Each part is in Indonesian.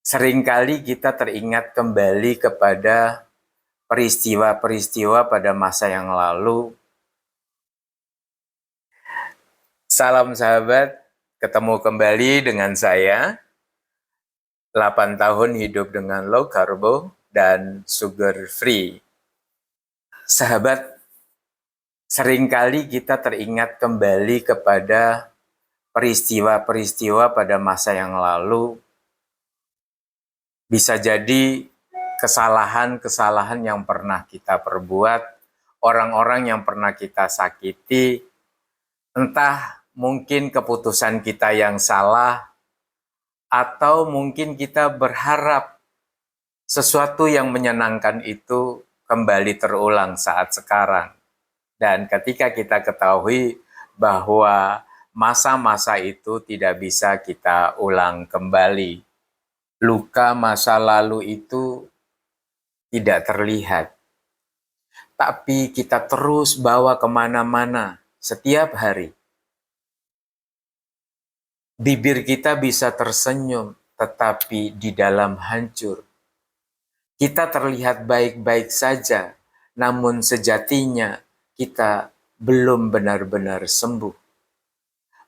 Seringkali kita teringat kembali kepada peristiwa-peristiwa pada masa yang lalu. Salam sahabat, ketemu kembali dengan saya. 8 tahun hidup dengan low carbo dan sugar free. Sahabat, seringkali kita teringat kembali kepada peristiwa-peristiwa pada masa yang lalu. Bisa jadi kesalahan-kesalahan yang pernah kita perbuat, orang-orang yang pernah kita sakiti, entah mungkin keputusan kita yang salah, atau mungkin kita berharap sesuatu yang menyenangkan itu kembali terulang saat sekarang. Dan ketika kita ketahui bahwa masa-masa itu tidak bisa kita ulang kembali, luka masa lalu itu tidak terlihat, tapi kita terus bawa kemana-mana setiap hari. Bibir kita bisa tersenyum, tetapi di dalam hancur. Kita terlihat baik-baik saja, namun sejatinya kita belum benar-benar sembuh.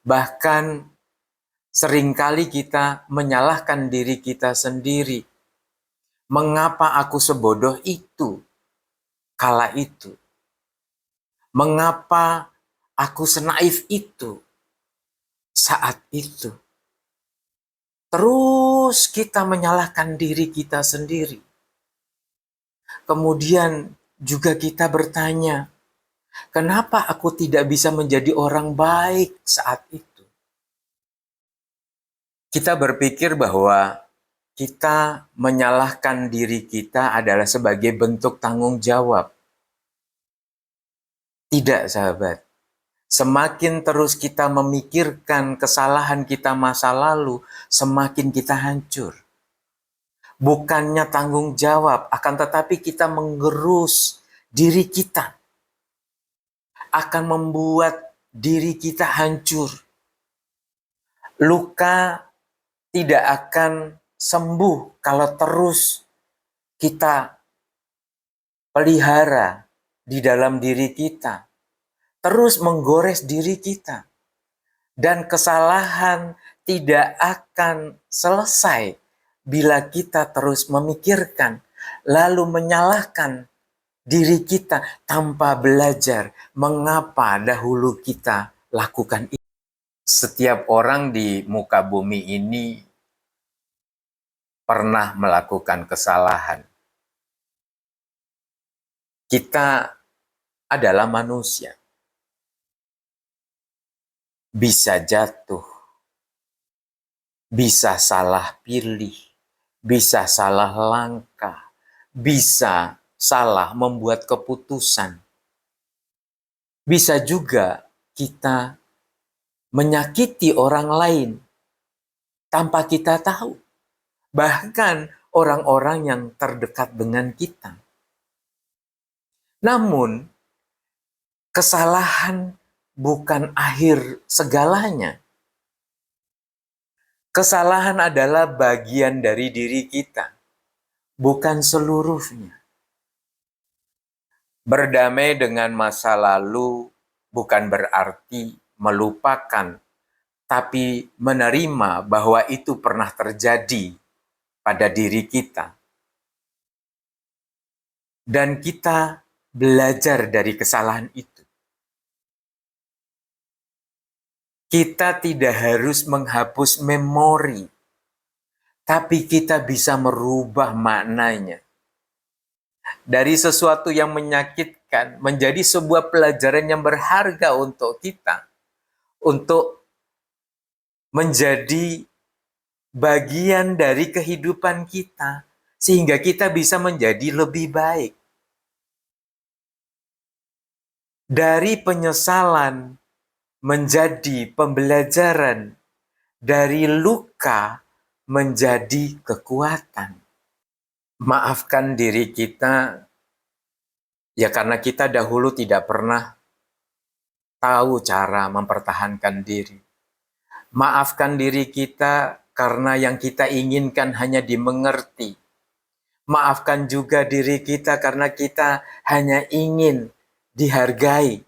Bahkan seringkali kita menyalahkan diri kita sendiri. Mengapa aku sebodoh itu kala itu? Mengapa aku senaif itu saat itu? Terus kita menyalahkan diri kita sendiri. Kemudian juga kita bertanya, kenapa aku tidak bisa menjadi orang baik saat itu? Kita berpikir bahwa kita menyalahkan diri kita adalah sebagai bentuk tanggung jawab. Tidak, sahabat. Semakin terus kita memikirkan kesalahan kita masa lalu, semakin kita hancur. Bukannya tanggung jawab, akan tetapi kita menggerus diri kita. Akan membuat diri kita hancur. Luka tidak akan sembuh kalau terus kita pelihara di dalam diri kita. Terus menggores diri kita. Dan kesalahan tidak akan selesai bila kita terus memikirkan, lalu menyalahkan diri kita tanpa belajar mengapa dahulu kita lakukan itu. Setiap orang di muka bumi ini pernah melakukan kesalahan. Kita adalah manusia. Bisa jatuh, bisa salah pilih, bisa salah langkah, bisa salah membuat keputusan. Bisa juga kita menyakiti orang lain tanpa kita tahu. Bahkan orang-orang yang terdekat dengan kita. Namun, kesalahan bukan akhir segalanya. Kesalahan adalah bagian dari diri kita, bukan seluruhnya. Berdamai dengan masa lalu bukan berarti melupakan, tapi menerima bahwa itu pernah terjadi pada diri kita. Dan kita belajar dari kesalahan itu. Kita tidak harus menghapus memori, tapi kita bisa merubah maknanya. Dari sesuatu yang menyakitkan menjadi sebuah pelajaran yang berharga untuk kita. Untuk menjadi bagian dari kehidupan kita. Sehingga kita bisa menjadi lebih baik. Dari penyesalan menjadi pembelajaran, dari luka menjadi kekuatan. Maafkan diri kita, ya karena kita dahulu tidak pernah tahu cara mempertahankan diri. Maafkan diri kita karena yang kita inginkan hanya dimengerti. Maafkan juga diri kita karena kita hanya ingin dihargai.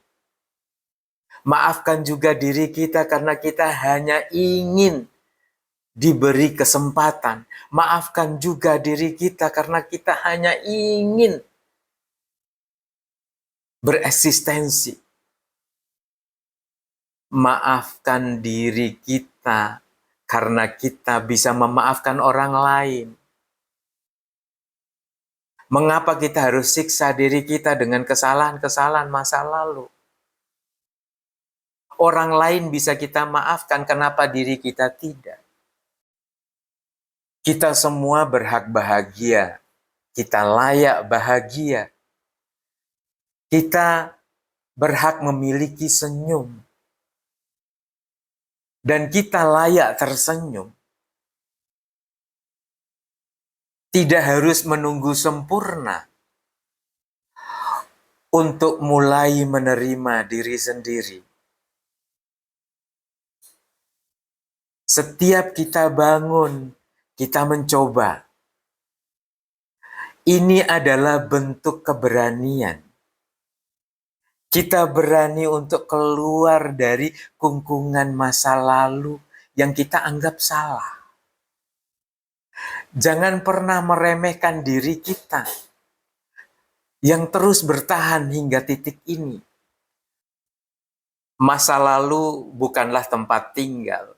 Maafkan juga diri kita karena kita hanya ingin diberi kesempatan. Maafkan juga diri kita karena kita hanya ingin bereksistensi. Maafkan diri kita karena kita bisa memaafkan orang lain. Mengapa kita harus siksa diri kita dengan kesalahan-kesalahan masa lalu? Orang lain bisa kita maafkan, kenapa diri kita tidak? Kita semua berhak bahagia. Kita layak bahagia. Kita berhak memiliki senyum. Dan kita layak tersenyum. Tidak harus menunggu sempurna untuk mulai menerima diri sendiri. Setiap kita bangun, kita mencoba. Ini adalah bentuk keberanian. Kita berani untuk keluar dari kungkungan masa lalu yang kita anggap salah. Jangan pernah meremehkan diri kita yang terus bertahan hingga titik ini. Masa lalu bukanlah tempat tinggal.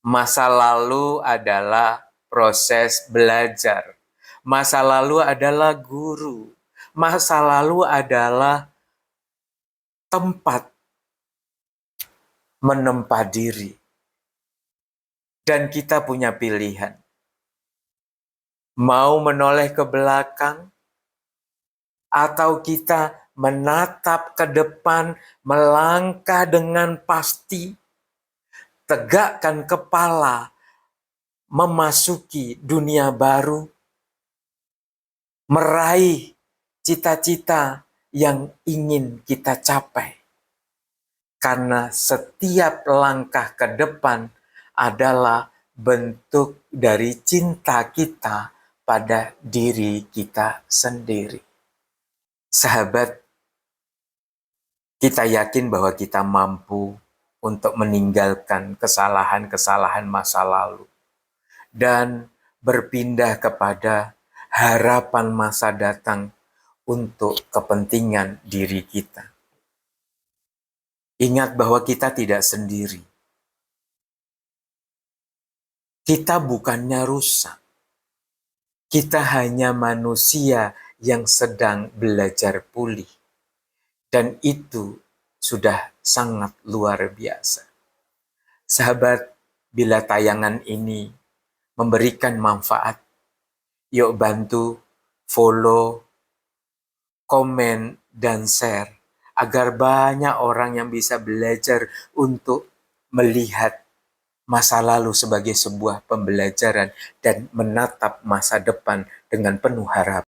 Masa lalu adalah proses belajar. Masa lalu adalah guru. Masa lalu adalah tempat menempa diri. Dan kita punya pilihan. Mau menoleh ke belakang, atau kita menatap ke depan, melangkah dengan pasti, tegakkan kepala, memasuki dunia baru, meraih cita-cita yang ingin kita capai. Karena setiap langkah ke depan adalah bentuk dari cinta kita pada diri kita sendiri. Sahabat, kita yakin bahwa kita mampu untuk meninggalkan kesalahan-kesalahan masa lalu dan berpindah kepada harapan masa datang untuk kepentingan diri kita. Ingat bahwa kita tidak sendiri. Kita bukannya rusak. Kita hanya manusia yang sedang belajar pulih. Dan itu sudah sangat luar biasa. Sahabat, bila tayangan ini memberikan manfaat, yuk bantu follow, komen, dan share agar banyak orang yang bisa belajar untuk melihat masa lalu sebagai sebuah pembelajaran dan menatap masa depan dengan penuh harapan.